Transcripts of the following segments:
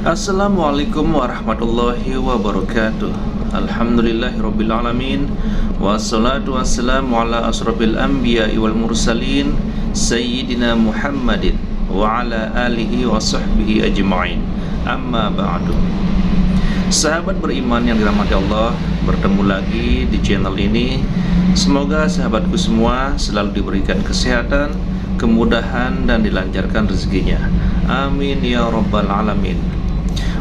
Assalamualaikum warahmatullahi wabarakatuh. Alhamdulillahirrabbilalamin. Wassalatu wassalamu ala asrafil anbiya wal mursalin Sayyidina Muhammadin wa ala alihi wa sahbihi ajma'in. Amma ba'du. Sahabat beriman yang dirahmati Allah, bertemu lagi di channel ini. Semoga sahabatku semua selalu diberikan kesehatan, kemudahan, dan dilancarkan rezekinya. Amin ya rabbal alamin.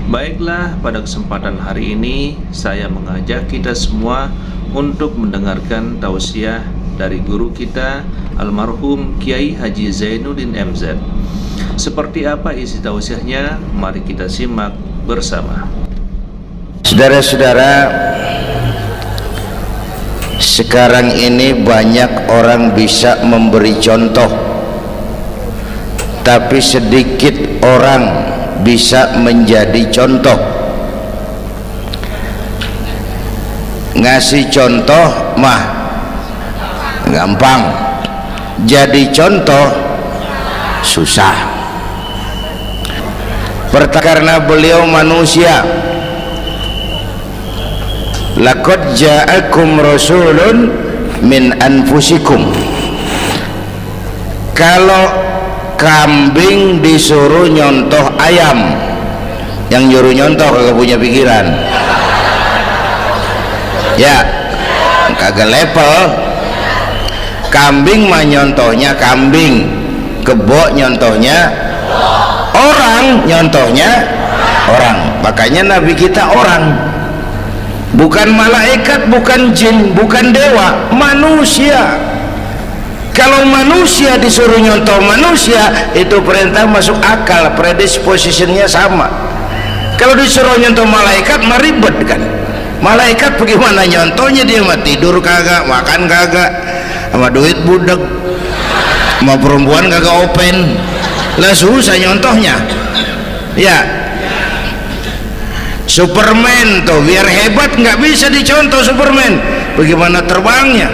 Baiklah, pada kesempatan hari ini saya mengajak kita semua untuk mendengarkan tausiah dari guru kita almarhum Kiai Haji Zainuddin MZ. Seperti apa isi tausiahnya? Mari kita simak bersama. Saudara-saudara, sekarang ini banyak orang bisa memberi contoh, tapi sedikit orang bisa menjadi contoh. Ngasih contoh mah gampang, jadi contoh susah. Karena beliau manusia. Laqad ja'akum rasulun min anfusikum. Kalau kambing disuruh nyontoh ayam, yang nyuruh nyontoh kagak punya pikiran, ya kagak level. Kambing mah nyontohnya kambing, kebo nyontohnya orang, nyontohnya orang. Makanya Nabi kita orang, bukan malaikat, bukan jin, bukan dewa, manusia. Kalau manusia disuruh nyontoh manusia, itu perintah masuk akal, predispositionnya sama. Kalau disuruh nyontoh malaikat, mah ribet kan. Malaikat bagaimana nyontohnya? Dia mah tidur kagak, makan kagak, sama duit budek, sama perempuan kagak open, lah susah nyontohnya. Ya, Superman tuh biar hebat nggak bisa dicontoh Superman. Bagaimana terbangnya?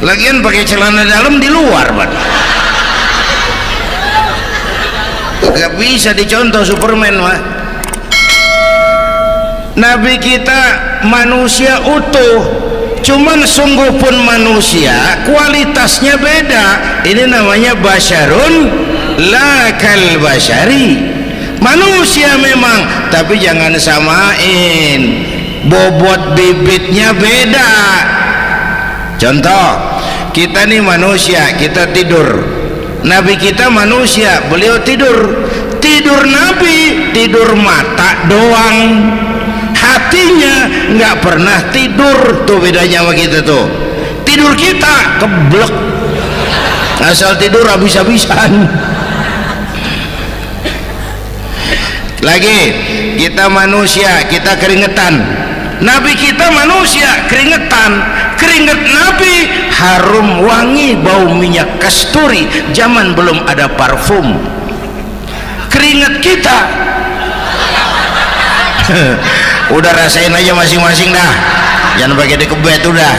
Lagian pakai celana dalam di luar, Pak. Gak bisa dicontoh Superman, mah. Nabi kita manusia utuh, cuman sungguh pun manusia, kualitasnya beda. Ini namanya basyarun la kal basyari. Manusia memang, tapi jangan samain, bobot bibitnya beda. Contoh, kita nih manusia, kita tidur. Nabi kita manusia, beliau tidur. Tidur Nabi, tidur mata doang, hatinya nggak pernah tidur. Tuh bedanya sama kita tuh. Tidur kita keblek, asal tidur habis-habisan. Lagi, kita manusia, kita keringetan. Nabi kita manusia, keringetan. Keringet Nabi harum wangi, bau minyak kasturi, zaman belum ada parfum. Keringet kita udah rasain aja masing-masing dah, jangan pakai dikebet udah.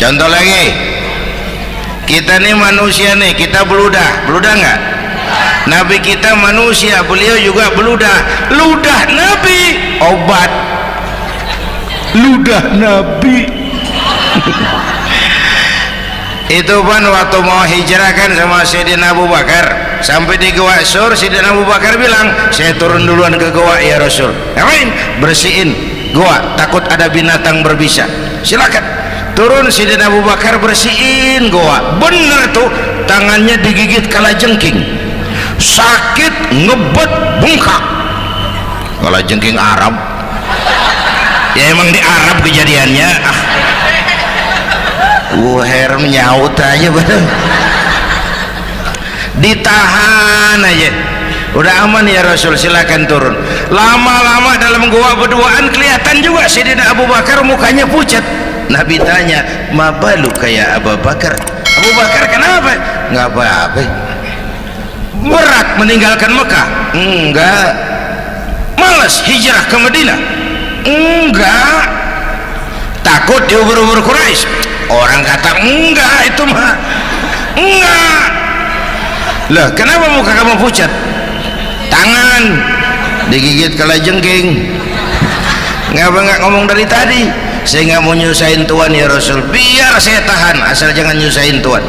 Contoh lagi, kita nih manusia nih, kita beludah nggak? Nabi kita manusia, beliau juga beludah. Ludah Nabi obat, ludah Nabi. Itu kan waktu mau hijrah kan sama Sayyidina Abu Bakar, sampai di Gua Sur, Sayyidina Abu Bakar bilang, saya turun duluan ke gua ya Rasul. Ngapain? Bersihin gua, takut ada binatang berbisa. Silakan turun. Sayyidina Abu Bakar bersihin gua. Bener tuh, tangannya digigit kalajengking, sakit, ngebet, bengkak. Kalajengking Arab, ya emang di Arab kejadiannya. Wuher nyaut aja bener. Ditahan aja, udah aman ya Rasul, silakan turun. Lama-lama dalam gua berduaan kelihatan juga Sayyidina Abu Bakar mukanya pucat. Nabi tanya, mabalu kayak Abu Bakar? Abu Bakar kenapa? Nggak apa-apa. Berat meninggalkan Mekah? Enggak. Malas hijrah ke Madinah? Enggak. Takut diubur-ubur Quraisy? Orang kata enggak, itu mah enggak. Lah kenapa muka kamu pucat? Tangan digigit kalajengking. Ngapa nggak ngomong dari tadi? Saya nggak mau nyusahin Tuhan ya Rasul. Biar saya tahan, asal jangan nyusahin Tuhan.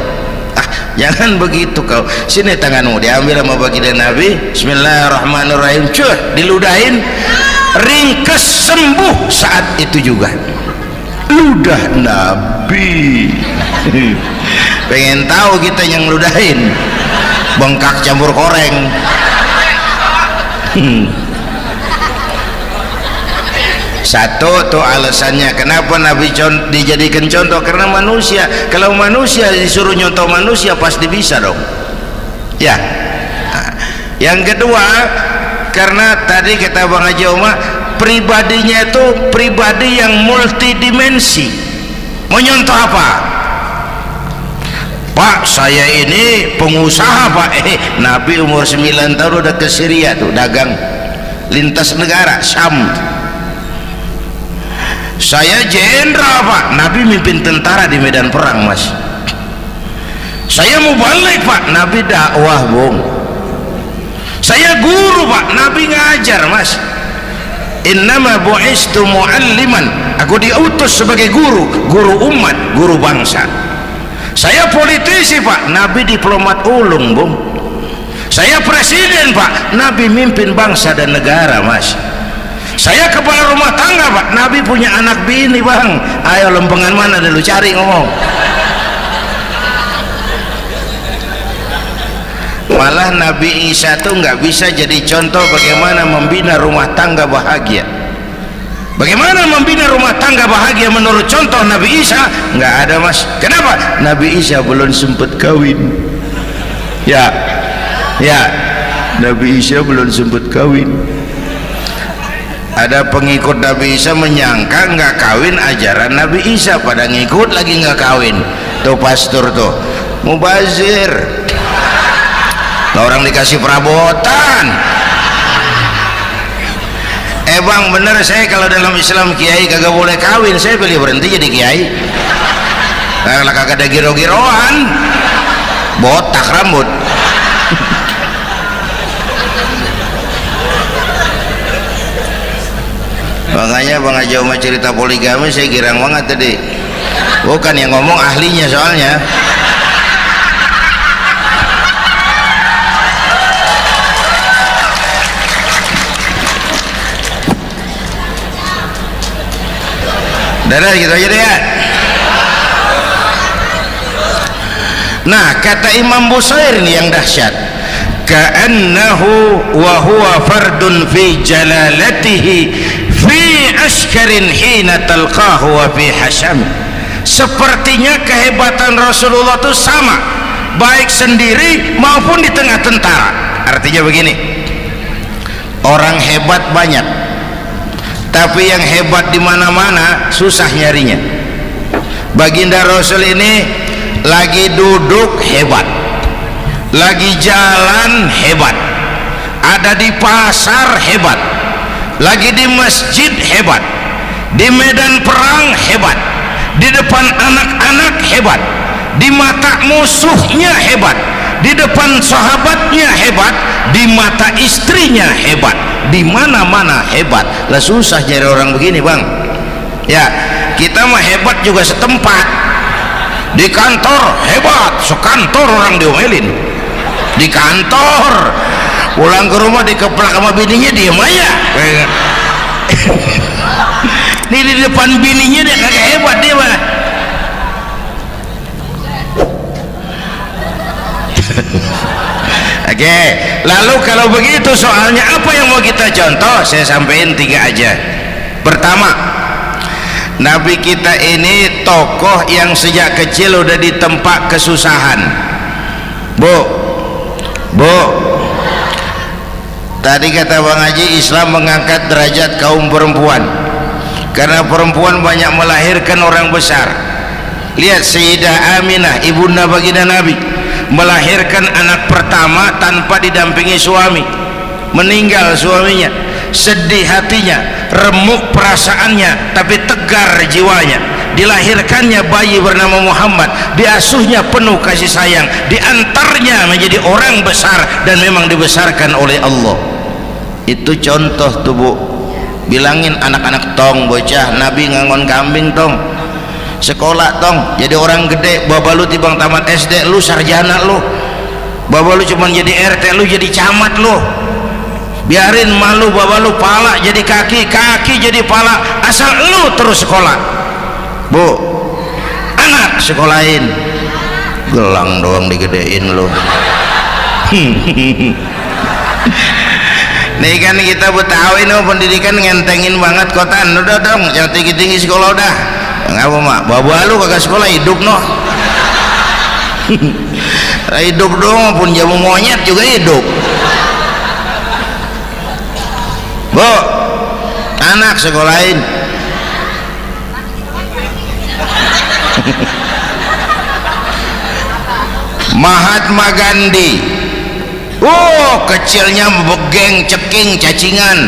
Jangan begitu kau. Sini tanganmu, diambil sama baginda Nabi. Bismillahirrahmanirrahim. Cuh, diludahin, ringkes, sembuh saat itu juga. Ludah Nabi. Pengen tahu kita yang ludahin, bengkak campur koreng. Satu tuh alasannya kenapa Nabi dijadikan contoh, karena manusia. Kalau manusia disuruh nyontoh manusia pasti bisa dong ya. Nah, yang kedua, karena tadi kata Bang Haji Omar, pribadinya itu pribadi yang multidimensi. Mau nyontoh apa? Pak, saya ini pengusaha Pak. Nabi umur 9 tahun udah ke Syria tuh dagang lintas negara Syam. Saya jenderal Pak, Nabi mimpin tentara di medan perang Mas. Saya mau balik Pak, Nabi dakwah Bung. Saya guru Pak, Nabi ngajar Mas. Innama bu'istu mu'alliman, aku diutus sebagai guru, guru umat, guru bangsa. Saya politisi Pak, Nabi diplomat ulung Bung. Saya presiden Pak, Nabi mimpin bangsa dan negara Mas. Saya kepala rumah tangga Pak, Nabi punya anak bini Bang. Ayo lempengan mana dulu, cari ngomong. Malah Nabi Isa tuh nggak bisa jadi contoh bagaimana membina rumah tangga bahagia. Bagaimana membina rumah tangga bahagia menurut contoh Nabi Isa? Nggak ada Mas. Kenapa? Nabi Isa belum sempat kawin. Ya, Nabi Isa belum sempat kawin. Ada pengikut Nabi Isa menyangka nggak kawin ajaran Nabi Isa, pada ngikut lagi nggak kawin. Tuh pastor tuh mubazir, orang dikasih perabotan. Bang bener, saya kalau dalam Islam kiai kagak boleh kawin, saya pilih berhenti jadi kiai. Kalau kagak ada giro-giroan, botak rambut. Makanya Bang Haji Omar cerita poligami saya girang banget tadi. Bukan yang ngomong ahlinya soalnya. Dadah gitu aja deh ya. Nah kata Imam Busair ini yang dahsyat, ka'annahu wa huwa fardun fi jalalatihi fi ashkarin hina talqahu wa fi hasham. Sepertinya kehebatan Rasulullah itu sama, baik sendiri maupun di tengah tentara. Artinya begini, orang hebat banyak, tapi yang hebat di mana-mana susah nyarinya. Baginda Rasul ini lagi duduk hebat, lagi jalan hebat, ada di pasar hebat, lagi di masjid hebat, di medan perang hebat, di depan anak-anak hebat, di mata musuhnya hebat, di depan sahabatnya hebat, di mata istrinya hebat, di mana-mana hebat. Lah susah nyari orang begini Bang ya. Kita mah hebat juga setempat, di kantor hebat, sekantor orang diomelin di kantor, pulang ke rumah dikeplak sama bininya diem aja. Ini di depan bininya dia kagak hebat dia mah. Oke, lalu kalau begitu soalnya apa yang mau kita contoh? Saya sampaikan 3 aja. Pertama, Nabi kita ini tokoh yang sejak kecil udah ditempa kesusahan. Bu, tadi kata Bang Haji, Islam mengangkat derajat kaum perempuan karena perempuan banyak melahirkan orang besar. Lihat Sayyidah Aminah, ibunda baginda Nabi, melahirkan anak pertama tanpa didampingi suami. Meninggal suaminya, sedih hatinya, remuk perasaannya, tapi tegar jiwanya. dilahirkannya bayi bernama Muhammad, diasuhnya penuh kasih sayang, diantarnya menjadi orang besar dan memang dibesarkan oleh Allah. Itu contoh tuh Bu. Bilangin anak-anak tong bocah Nabi ngangon kambing tong, sekolah tong jadi orang gede. Baba lu tibang tamat SD lu sarjana lu, baba lu cuman jadi RT lu jadi camat lu. Biarin malu baba lu pala jadi kaki, kaki jadi pala, asal lu terus sekolah. Bu, anak sekolahin, gelang doang digedein lu. Nih kan kita Betawi no pendidikan ngentengin banget kotaan. Udah dong yang tinggi-tinggi sekolah udah. Ngapa mak? Baba lu kagak sekolah hidup no. Hidup dong pun jamu monyet juga hidup. Bu, anak sekolahin. Mahatma Gandhi, kecilnya begeng, ceking, cacingan,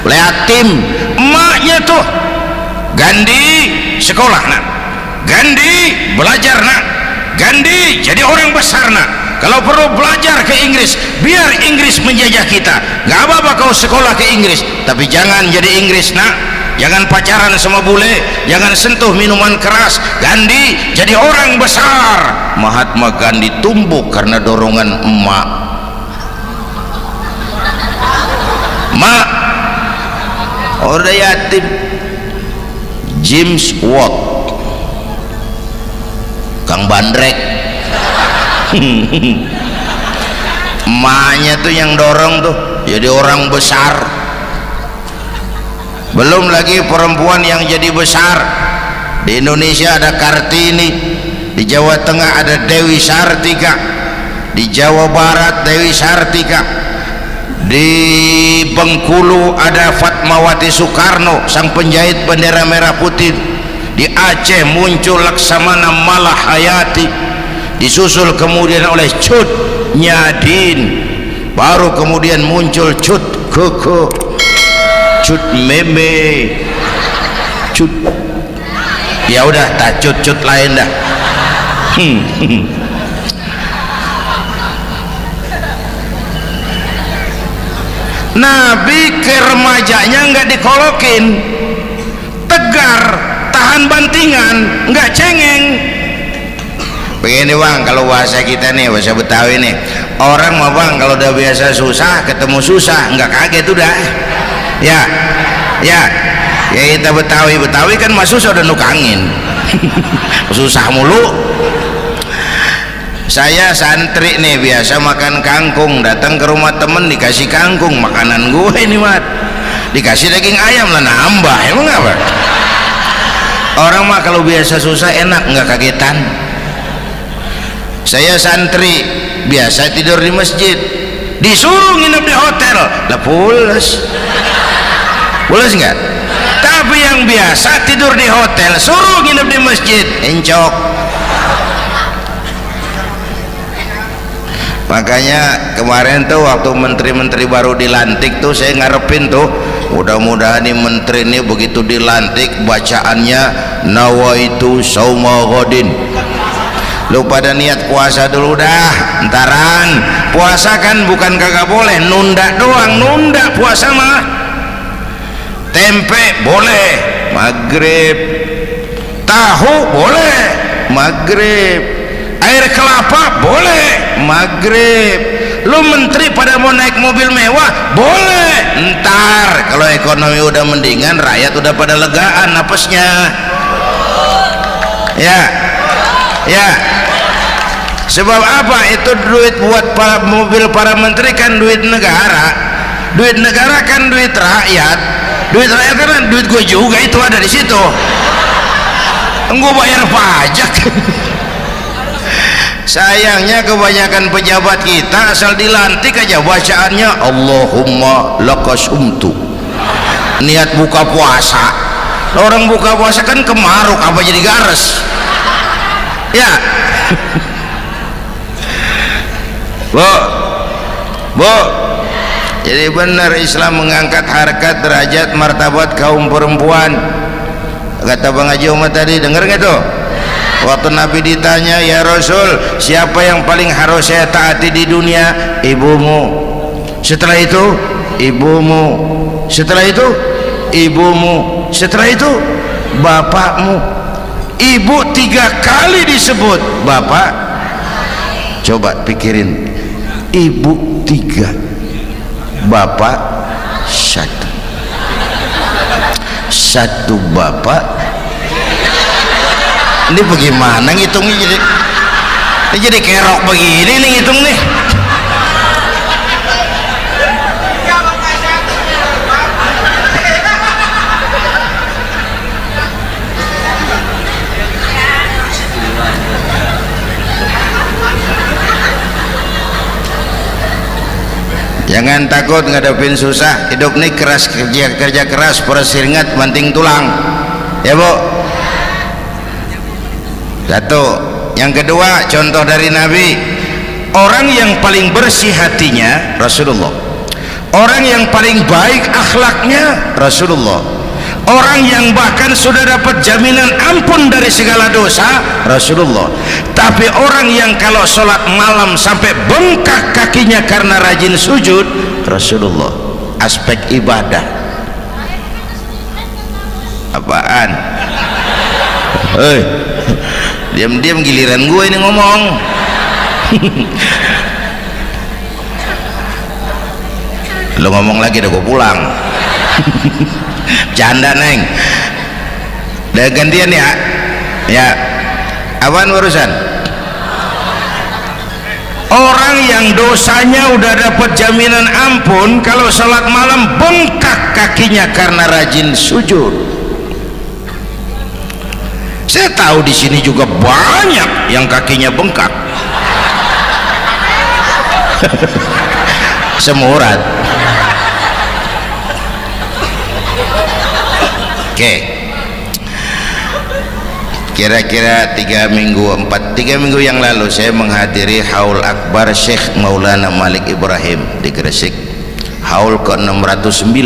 liatim. Emaknya tuh Gandhi sekolah nak, Gandhi belajar nak, Gandhi jadi orang besar nak. Kalau perlu belajar ke Inggris, biar Inggris menjajah kita. Gak apa-apa kau sekolah ke Inggris, tapi jangan jadi Inggris nak. Jangan pacaran sama bule, jangan sentuh minuman keras. Gandhi jadi orang besar. Mahatma Gandhi tumbuh karena dorongan emak. Mak, udah yatim. James Watt, Kang Bandrek. Emaknya tuh yang dorong tuh jadi orang besar. Belum lagi perempuan yang jadi besar. Di Indonesia ada Kartini, di Jawa Tengah ada Dewi Sartika, di Jawa Barat Dewi Sartika, di Bengkulu ada Fatmawati Soekarno sang penjahit bendera merah putih, di Aceh muncul Laksamana Malahayati, disusul kemudian oleh Cut Nyadin, baru kemudian muncul Cut Koko, Cut Meme, Cut, ya udah tak cut lain dah. Nabi ke remajanya nggak dikolokin, tegar, tahan bantingan, nggak cengeng. Begini bang, kalau bahasa kita nih, bahasa Betawi nih, orang mah bang kalau udah biasa susah ketemu susah nggak kaget udah. Ya kita Betawi kan mah susah udah nukangin. Susah mulu. Saya santri nih biasa makan kangkung, datang ke rumah temen dikasih kangkung, makanan gue ini mat, dikasih daging ayam lah nambah, emang apa? Orang mah kalau biasa susah enak nggak kagetan. Saya santri biasa tidur di masjid, disuruh nginep di hotel lah pules nggak? Tapi yang biasa tidur di hotel suruh nginep di masjid encok. Makanya kemarin tuh waktu menteri-menteri baru dilantik tuh saya ngarepin tuh mudah-mudahan nih menteri ini begitu dilantik bacaannya nawaitu sauma ghadin. Lu pada niat puasa dulu dah, entaran. Puasa kan bukan kagak boleh, nunda doang, nunda puasa mah. Tempe boleh maghrib, tahu boleh maghrib, air kelapa boleh maghrib. Lu menteri pada mau naik mobil mewah boleh, ntar kalau ekonomi udah mendingan, rakyat udah pada legaan napasnya. Ya sebab apa? Itu duit buat para mobil para menteri kan duit negara. Duit negara kan duit rakyat. Duit rakyat kan duit gue juga, itu ada di situ. Gue bayar pajak. Sayangnya kebanyakan pejabat kita asal dilantik aja bacaannya Allahumma lakasumtu, niat buka puasa. Orang buka puasa kan kemaruk apa jadi gares ya. Bu, jadi benar Islam mengangkat harkat derajat martabat kaum perempuan. Kata Bang Haji Umar tadi, dengar nggak tuh? Waktu Nabi ditanya, ya Rasul, siapa yang paling harus saya taati di dunia? Ibumu. Setelah itu ibumu. Setelah itu ibumu. Setelah itu bapakmu. Ibu 3 kali disebut, bapak. Coba pikirin, ibu 3, bapak 1. 1 bapak. Ini bagaimana ngitungnya? Jadi kerok begini nih ngitung nih. Jangan takut ngadepin susah. Hidup nih keras, kerja keras, perseringat banting tulang, ya Bu. Satu. Yang kedua, contoh dari Nabi, orang yang paling bersih hatinya Rasulullah, orang yang paling baik akhlaknya Rasulullah, orang yang bahkan sudah dapat jaminan ampun dari segala dosa Rasulullah. Tapi orang yang kalau sholat malam sampai bengkak kakinya karena rajin sujud Rasulullah. Aspek ibadah apaan? Hei, diam-diam giliran gue ini ngomong. Lo ngomong lagi udah gue pulang. Canda neng. Udah gantian ya. Ya. Apaan urusan? Orang yang dosanya udah dapat jaminan ampun, kalau salat malam bengkak kakinya karena rajin sujud. Saya tahu di sini juga banyak yang kakinya bengkak. Semurat. Oke. Kira-kira 3 minggu yang lalu saya menghadiri haul akbar Syekh Maulana Malik Ibrahim di Gresik, haul ke-609.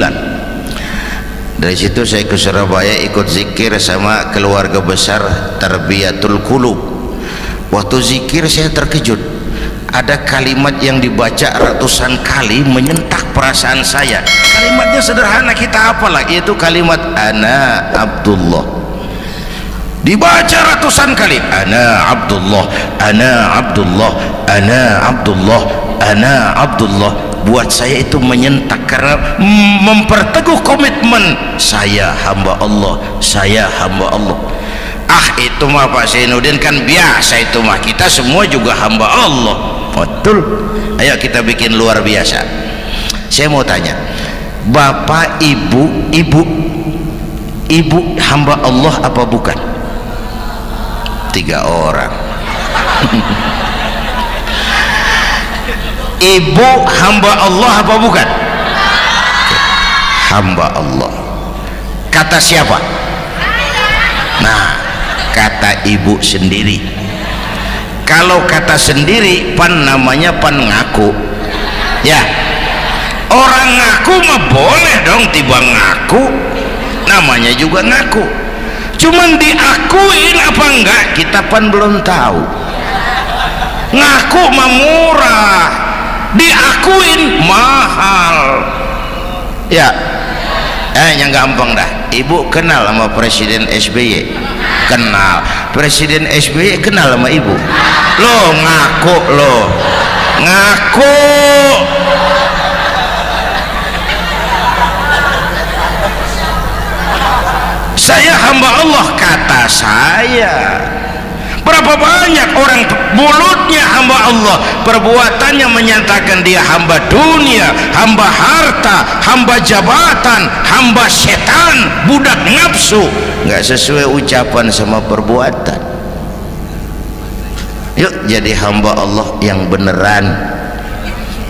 Dari situ saya ke Surabaya ikut zikir sama keluarga besar Tarbiyatul Qulub. Waktu zikir saya terkejut, ada kalimat yang dibaca ratusan kali menyentak perasaan saya. Kalimatnya sederhana, kita hafal, yaitu kalimat ana Abdullah. Dibaca ratusan kali, ana Abdullah, ana Abdullah, ana Abdullah, ana Abdullah. Buat saya itu menyentak karena memperteguh komitmen, saya hamba Allah, saya hamba Allah. Ah, itu mah Pak Zainuddin kan biasa, itu mah kita semua juga hamba Allah. Betul. Ayo kita bikin luar biasa. Saya mau tanya, bapak, ibu hamba Allah apa bukan? 3 orang. Ibu hamba Allah apa bukan? Hamba Allah. Kata siapa? Nah, kata ibu sendiri. Kalau kata sendiri, pan namanya pan ngaku. Ya, orang ngaku mah boleh dong, tiba ngaku, namanya juga ngaku. Cuman diakuin apa enggak, kita pan belum tahu. Ngaku mah murah, diakuin mahal. Ya, yang gampang dah. Ibu kenal sama Presiden SBY? Kenal. Presiden SBY kenal sama ibu? Lo ngaku, lo ngaku. Saya hamba Allah, kata saya. Berapa banyak orang mulutnya hamba Allah, perbuatannya menyatakan dia hamba dunia, hamba harta, hamba jabatan, hamba setan, budak nafsu. Nggak sesuai ucapan sama perbuatan. Yuk jadi hamba Allah yang beneran.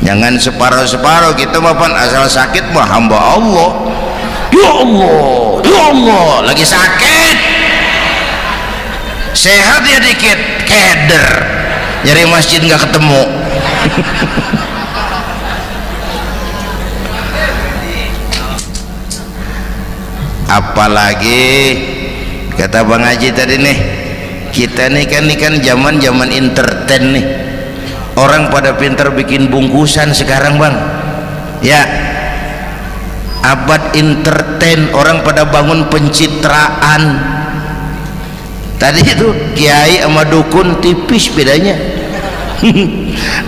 Jangan separuh-separuh. Kita mapan asal sakit mah hamba Allah. Ya Allah, ya Allah, lagi sakit, sehat ya dikit, keder, nyari masjid nggak ketemu. Apalagi Kata Bang Haji tadi nih, kita nih kan zaman entertain nih, orang pada pintar bikin bungkusan sekarang Bang ya, abad entertain, orang pada bangun pencitraan. Tadi itu kiai sama dukun tipis bedanya.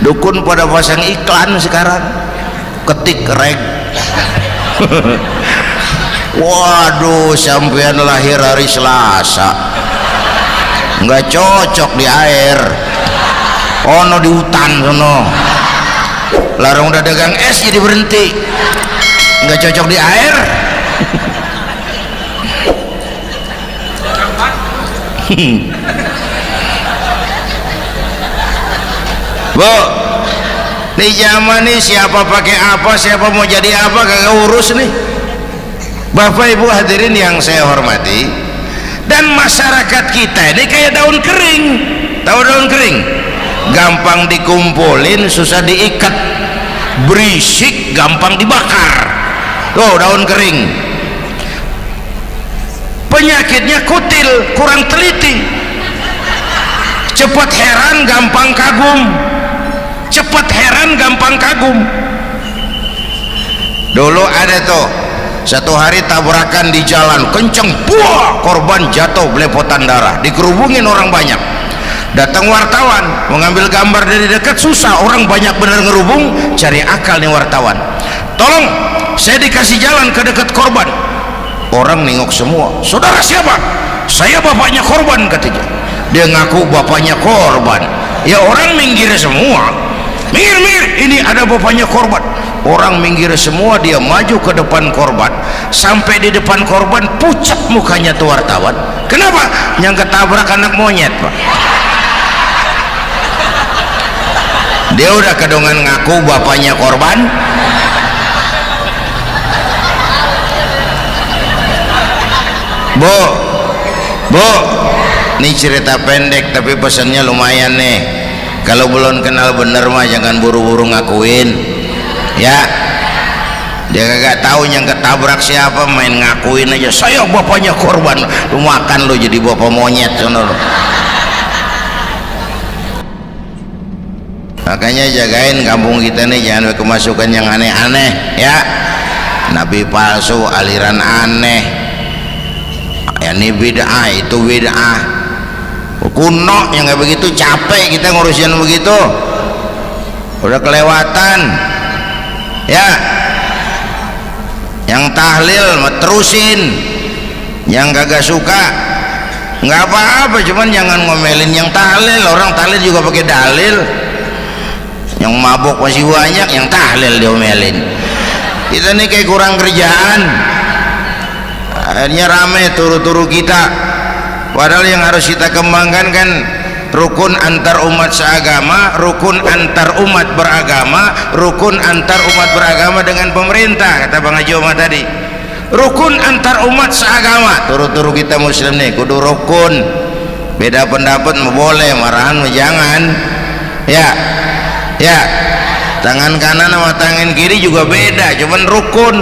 Dukun pada pasang iklan sekarang, ketik reg. Waduh, sampean lahir hari Selasa, nggak cocok di air, ono di hutan sono, larang udah dagang es jadi berhenti, nggak cocok di air. Bu, di zaman ini siapa pakai apa, siapa mau jadi apa kagak urus nih. Bapak Ibu hadirin yang saya hormati, dan masyarakat kita ini kayak daun kering. Tahu daun kering? Gampang dikumpulin, susah diikat, berisik, gampang dibakar. Tuh daun kering. Penyakitnya kutil, kurang teliti, cepat heran, gampang kagum. Cepat heran, gampang kagum. Dulu ada tuh satu hari tabrakan di jalan kenceng, buah, korban jatuh belepotan darah, dikerubungin orang banyak. Datang wartawan mengambil gambar dari dekat, susah, orang banyak bener ngerubung. Cari akal nih wartawan, tolong saya dikasih jalan ke dekat korban. Orang nengok semua, saudara siapa? Saya bapaknya korban, katanya. Dia ngaku bapaknya korban. Ya orang minggir semua, minggir, ini ada bapaknya korban. Orang minggir semua, dia maju ke depan korban. Sampai di depan korban, pucat mukanya tuh wartawan. Kenapa? Yang ketabrak anak monyet, Pak. Dia udah kedongan ngaku bapaknya korban. Bu, ini cerita pendek tapi pesannya lumayan nih. Kalau belum kenal bener mah jangan buru-buru ngakuin ya. Dia kagak tahu yang ketabrak siapa, main ngakuin aja, saya bapaknya korban. Lu makan lu jadi bapak monyet sono lu. Makanya jagain kampung kita nih, jangan kemasukan yang aneh-aneh ya. Nabi palsu, aliran aneh ya, ini bid'ah, itu bid'ah kuno yang kayak begitu. Capek kita ngurusin begitu, udah kelewatan ya. Yang tahlil terusin, yang kagak suka nggak apa-apa, cuman jangan ngomelin yang tahlil. Orang tahlil juga pakai dalil. Yang mabuk masih banyak, yang tahlil diomelin. Kita nih kayak kurang kerjaan, akhirnya rame turu-turu kita. Padahal yang harus kita kembangkan kan rukun antar umat seagama, rukun antar umat beragama, rukun antar umat beragama dengan pemerintah. Kata Bang Haji Omar tadi, rukun antar umat seagama. Turu-turu kita muslim nih kudu rukun. Beda pendapat mau boleh, marahan mau jangan ya. Tangan kanan sama tangan kiri juga beda, cuman rukun.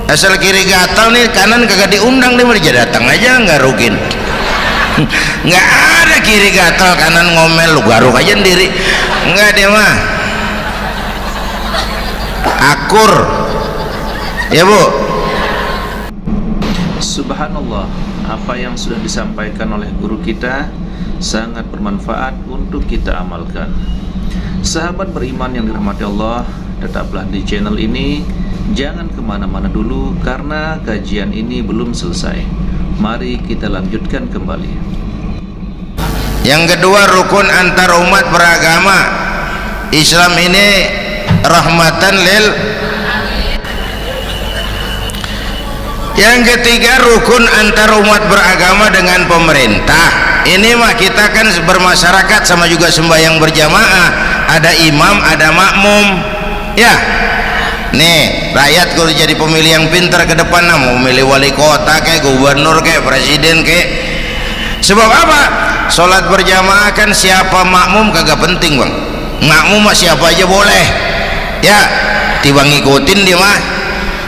Asal kiri gatal nih, kanan kagak diundang, dia datang aja nggak rukin. Nggak ada kiri gatal kanan ngomel, lu garuk aja sendiri. Nggak, dia mah akur ya Bu. Subhanallah, apa yang sudah disampaikan oleh guru kita sangat bermanfaat untuk kita amalkan. Sahabat beriman yang dirahmati Allah, tetaplah di channel ini, jangan kemana-mana dulu karena kajian ini belum selesai. Mari kita lanjutkan kembali. Yang kedua, rukun antar umat beragama. Islam ini rahmatan lil. Yang ketiga, rukun antar umat beragama dengan pemerintah. Ini mah kita kan bermasyarakat sama juga sembahyang berjamaah, ada imam, ada makmum ya. Nih rakyat kalau jadi pemilih yang pintar ke depan, mau memilih wali kota kayak gubernur kayak presiden kayak. Sebab apa? Sholat berjamaah kan siapa makmum kagak penting Bang. Makmum mah siapa aja boleh ya, tiba ngikutin dia mah.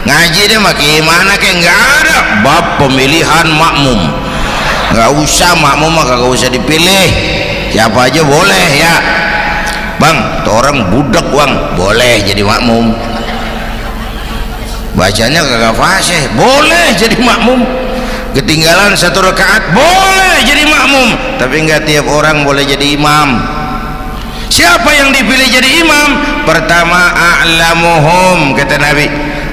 Ngaji dia mah gimana kayak nggak ada bab pemilihan makmum. nggak usah makmum mah kagak usah dipilih, siapa aja boleh ya bang, tuh orang budak bang, boleh jadi makmum, bacanya kagak fasih, boleh jadi makmum, ketinggalan satu rakaat boleh jadi makmum, tapi nggak tiap orang boleh jadi imam. Siapa yang dipilih jadi imam? Pertama, a'lamuhum, kata Nabi,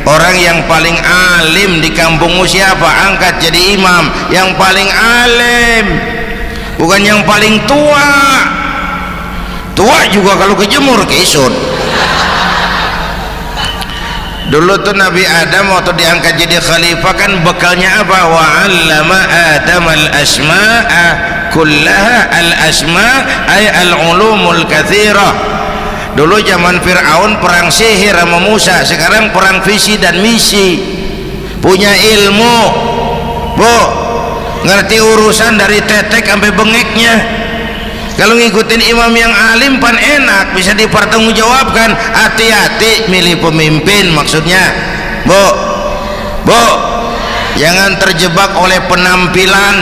orang yang paling alim di kampungmu siapa? Angkat jadi imam. Yang paling alim, bukan yang paling tua. Tua juga kalau kejemur kisut. Dulu tuh Nabi Adam waktu diangkat jadi khalifah kan bekalnya apa? Wa 'allama Adam al-asma'a kullaha, al-asma' ay al-ulumul katsirah. Dulu zaman Fir'aun perang sihir sama Musa, sekarang perang visi dan misi. Punya ilmu, bu, ngerti urusan dari tetek sampai bengeknya. Kalau ngikutin imam yang alim pan enak, bisa dipertanggungjawabkan. Hati-hati milih pemimpin, maksudnya bu, jangan terjebak oleh penampilan.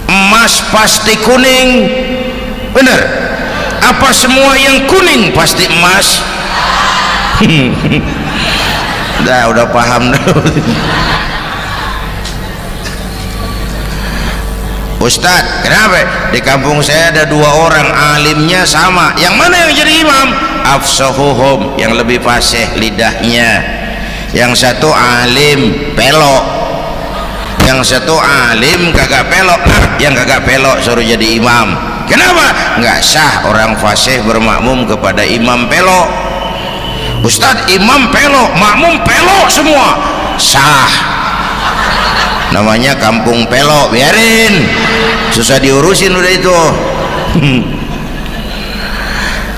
Emas pasti kuning, bener? Apa semua yang kuning pasti emas? udah paham dulu. Ustadz, kenapa? Di kampung saya ada 2 orang alimnya sama. Yang mana yang jadi imam? Afsahuhum, yang lebih fasih lidahnya. Yang satu alim pelok, yang satu alim kagak pelok. Nah, yang kagak pelok suruh jadi imam. Kenapa? Nggak sah orang fasih bermakmum kepada imam pelok. Ustadz, imam pelok, makmum pelok semua. Sah. Namanya kampung pelok, biarin, susah diurusin udah itu.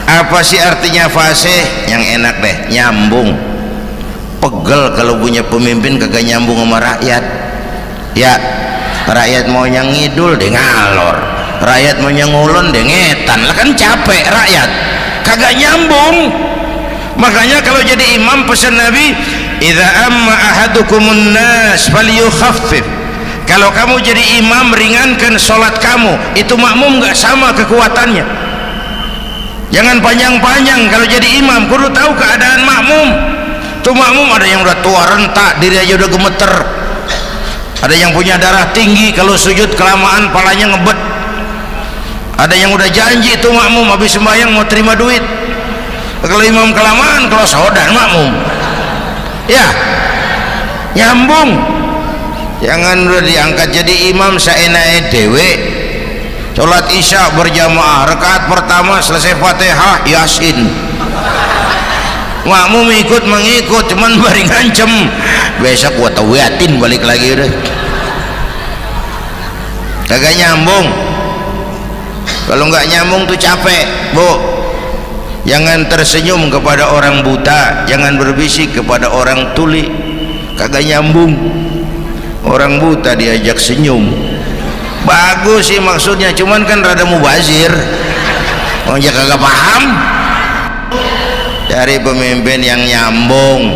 Apa sih artinya fasih? Yang enak deh, nyambung. Pegel kalau punya pemimpin kagak nyambung sama rakyat. Ya, rakyat mau yang ngidul dia ngalor, rakyat mau yang ngulon dia ngetan, lah kan capek rakyat, kagak nyambung. Makanya kalau jadi imam pesan Nabi, idza amma ahadukumun nas falyukhaffif. Kalau kamu jadi imam, ringankan sholat kamu. Itu makmum nggak sama kekuatannya. Jangan panjang-panjang kalau jadi imam, kudu tahu keadaan makmum. Tuh makmum ada yang udah tua rentak, diri aja udah gemeter. Ada yang punya darah tinggi, kalau sujud kelamaan palanya ngebet. Ada yang udah janji itu makmum habis sembahyang mau terima duit. Kalau imam kelamaan, kalau saudara makmum, ya nyambung. Jangan udah diangkat jadi imam saenake dhewe. Sholat isya berjamaah, rakaat pertama selesai Fatihah Yasin. Makmum ikut mengikut, cuman bari ngancem, besok gua tawiatin balik lagi udah. Kagak nyambung. Kalau nggak nyambung tuh capek, bu. Jangan tersenyum kepada orang buta, jangan berbisik kepada orang tuli, kagak nyambung. Orang buta diajak senyum, bagus sih maksudnya, cuman kan rada mubazir, orang aja kagak paham. Cari pemimpin yang nyambung.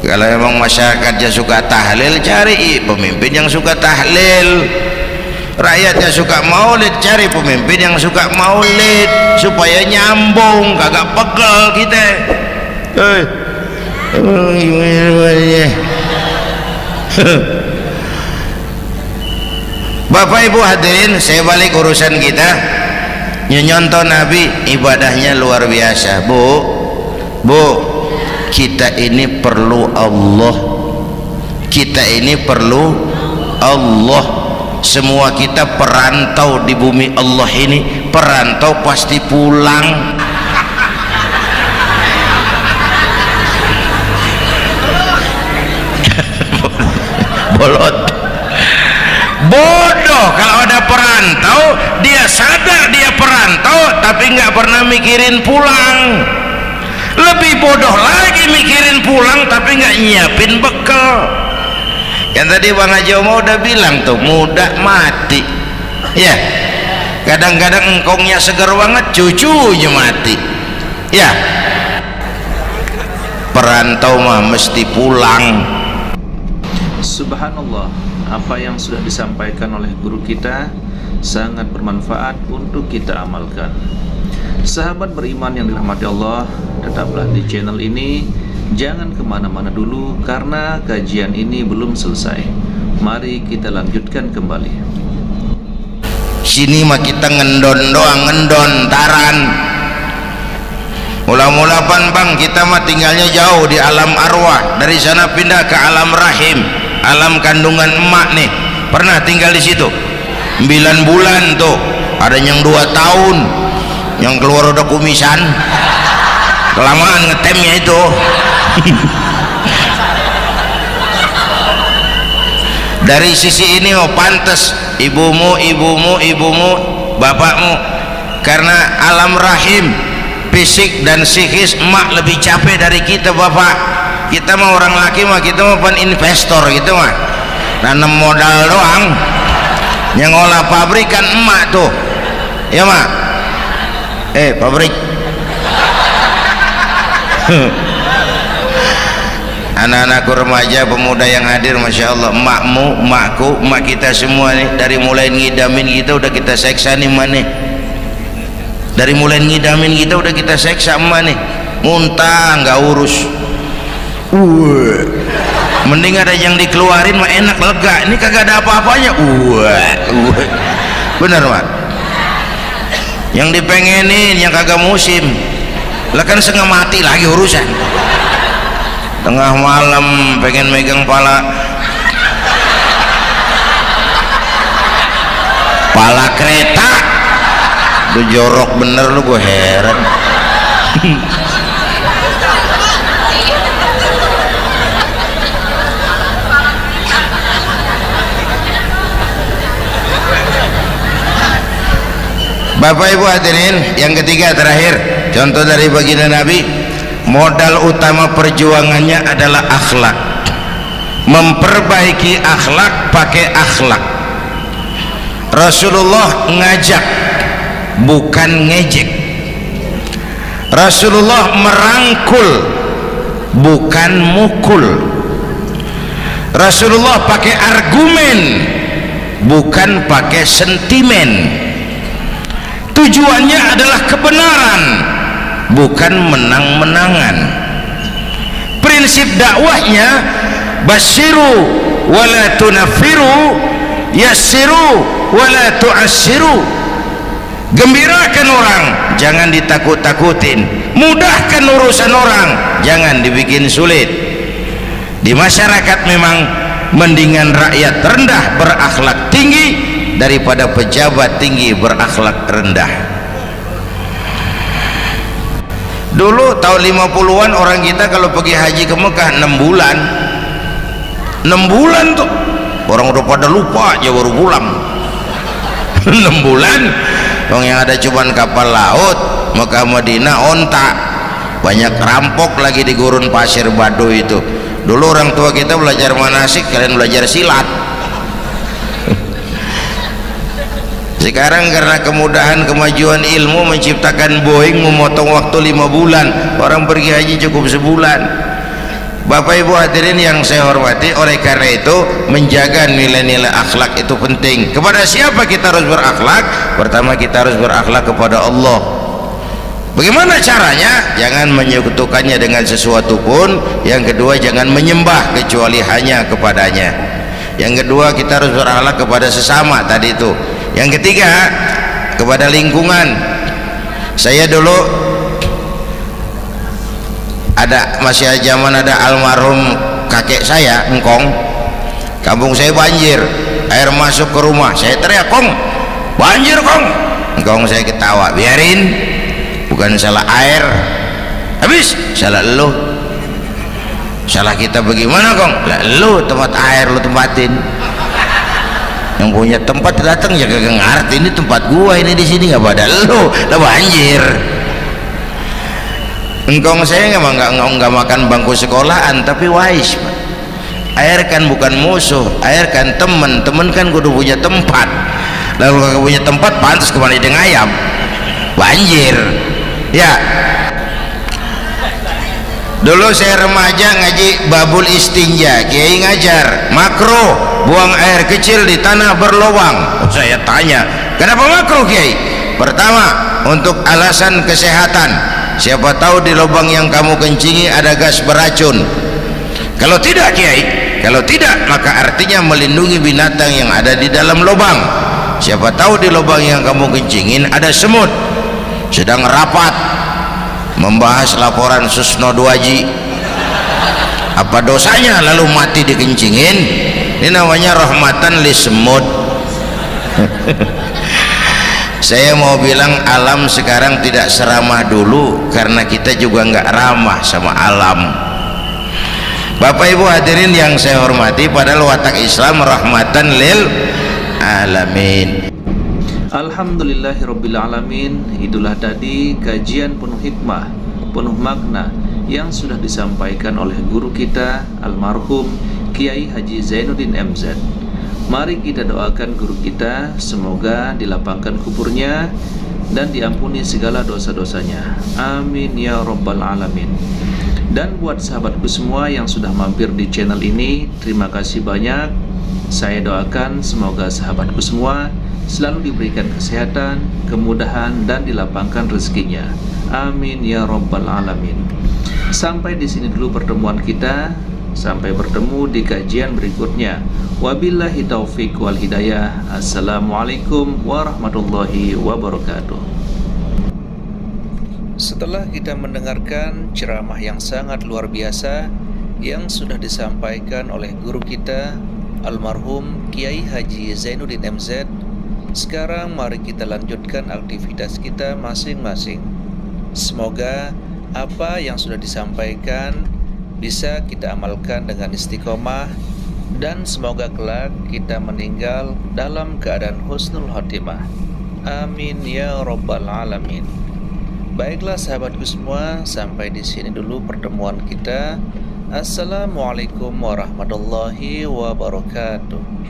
Kalau emang masyarakatnya suka tahlil, cari pemimpin yang suka tahlil. Rakyatnya suka maulid, cari pemimpin yang suka maulid, supaya nyambung, kagak pegel kita. Bapak Ibu hadirin, saya balik urusan kita. Nyontoh Nabi ibadahnya luar biasa, bu, kita ini perlu Allah, kita ini perlu Allah. Semua kita perantau di bumi Allah ini, perantau pasti pulang. Bolot, bodoh kalau ada perantau, dia sadar dia perantau tapi nggak pernah mikirin pulang. Lebih bodoh lagi mikirin pulang tapi nggak nyiapin bekal. Yang tadi Bang Haji Omar udah bilang tuh, muda mati ya, kadang-kadang engkongnya segar banget, cucunya mati ya. Perantau mah mesti pulang. Subhanallah, apa yang sudah disampaikan oleh guru kita sangat bermanfaat untuk kita amalkan. Sahabat beriman yang dirahmati Allah, tetaplah di channel ini. Jangan kemana-mana dulu karena kajian ini belum selesai. Mari kita lanjutkan kembali. Sini mah kita ngendon doang, ngendon taran. Mula-mula bang, kita mah tinggalnya jauh di alam arwah. Dari sana pindah ke alam rahim, alam kandungan emak nih. Pernah tinggal di situ 9 bulan tuh. Ada yang 2 tahun, yang keluar udah kumisan. Kelamaan ngetemnya itu. Dari sisi ini oh pantas ibumu, bapakmu, karena alam rahim fisik dan psikis emak lebih capek dari kita bapak. Kita mah orang laki mah kita mah pan investor gitu mah, nanam modal doang. Yang ngolah pabrik kan emak tuh, ya mak. Pabrik. Anak-anakku remaja pemuda yang hadir, masya Allah, emakmu, emakku, emak kita semua nih, dari mulai ngidamin kita udah kita seksa nih mana. Dari mulai ngidamin kita udah kita seksa emak nih, muntah nggak urus. Mending ada yang dikeluarin mah enak, lega. Ini kagak ada apa-apanya. Bener mak. Yang dipengenin yang kagak musim, lah kan setengah mati lagi urusan. Tengah malam pengen megang pala kereta, lu jorok bener lu, gue heran. Bapak Ibu hadirin, yang ketiga terakhir, contoh dari baginda Nabi. Modal utama perjuangannya adalah akhlak. Memperbaiki akhlak, pakai akhlak. Rasulullah ngajak, bukan ngejek. Rasulullah merangkul, bukan mukul. Rasulullah pakai argumen, bukan pakai sentimen. Tujuannya adalah kebenaran, bukan menang-menangan. Prinsip dakwahnya basyiru wala tunafiru, yassiru wala tu'assiru. Gembirakan orang, jangan ditakut-takutin. Mudahkan urusan orang, jangan dibikin sulit. Di masyarakat memang mendingan rakyat rendah berakhlak tinggi daripada pejabat tinggi berakhlak rendah. Dulu tahun 50-an orang kita kalau pergi haji ke Mekah 6 bulan. 6 bulan tuh orang udah pada lupa aja baru pulang. 6 bulan yang ada cuman kapal laut, Mekah Madinah onta, banyak rampok lagi di gurun pasir Baduy itu. Dulu orang tua kita belajar manasik, kalian belajar silat. Sekarang karena kemudahan kemajuan ilmu menciptakan Boeing memotong waktu 5 bulan, orang pergi haji cukup sebulan. Bapak Ibu hadirin yang saya hormati, oleh karena itu menjaga nilai-nilai akhlak itu penting. Kepada siapa kita harus berakhlak? Pertama, kita harus berakhlak kepada Allah. Bagaimana caranya? Jangan menyekutukannya dengan sesuatu pun. Yang kedua, jangan menyembah kecuali hanya kepadanya. Yang kedua, kita harus berakhlak kepada sesama tadi itu. Yang ketiga, kepada lingkungan. Saya dulu masih zaman ada almarhum kakek saya, engkong. Kampung saya banjir, air masuk ke rumah. Saya teriak, "Kong, banjir kong!" Engkong saya ketawa, "Biarin, bukan salah air, habis salah lu." "Salah kita bagaimana kong?" "Lah lu tempat air lu tempatin. Yang punya tempat datang ya kagak ngerti, ini tempat gua, ini di sini nggak pada lu, lah banjir." Engkong saya nggak makan bangku sekolahan, tapi wise. Air kan bukan musuh, air kan temen. Temen kan kudu punya tempat. Lalu kalau punya tempat, pantas kemana dengan ayam. Banjir, ya. Dulu saya remaja ngaji babul istinja, kiai ngajar makruh buang air kecil di tanah berlubang. Saya tanya, kenapa makruh kiai? Pertama, untuk alasan kesehatan, siapa tahu di lubang yang kamu kencingi ada gas beracun. Kalau tidak kiai, kalau tidak maka artinya melindungi binatang yang ada di dalam lubang. Siapa tahu di lubang yang kamu kencingin ada semut sedang rapat membahas laporan Susno 2Ji. Apa dosanya lalu mati dikencingin? Ini namanya rahmatan li semut. Saya mau bilang alam sekarang tidak seramah dulu karena kita juga nggak ramah sama alam. Bapak Ibu hadirin yang saya hormati, padahal watak Islam rahmatan lil alamin. Alhamdulillahirabbil alamin. Itulah tadi kajian penuh hikmah, penuh makna yang sudah disampaikan oleh guru kita almarhum Kiai Haji Zainuddin MZ. Mari kita doakan guru kita semoga dilapangkan kuburnya dan diampuni segala dosa-dosanya. Amin ya rabbal alamin. Dan buat sahabatku semua yang sudah mampir di channel ini, terima kasih banyak. Saya doakan semoga sahabatku semua selalu diberikan kesehatan, kemudahan, dan dilapangkan rezekinya. Amin ya rabbal alamin. Sampai di sini dulu pertemuan kita. Sampai bertemu di kajian berikutnya. Wabillahi taufik wal hidayah. Assalamualaikum warahmatullahi wabarakatuh. Setelah kita mendengarkan ceramah yang sangat luar biasa yang sudah disampaikan oleh guru kita almarhum Kiai Haji Zainuddin MZ, sekarang mari kita lanjutkan aktivitas kita masing-masing. Semoga apa yang sudah disampaikan bisa kita amalkan dengan istiqomah, dan semoga kelak kita meninggal dalam keadaan husnul khotimah. Amin ya rabbal alamin. Baiklah sahabatku semua, sampai di sini dulu pertemuan kita. Assalamualaikum warahmatullahi wabarakatuh.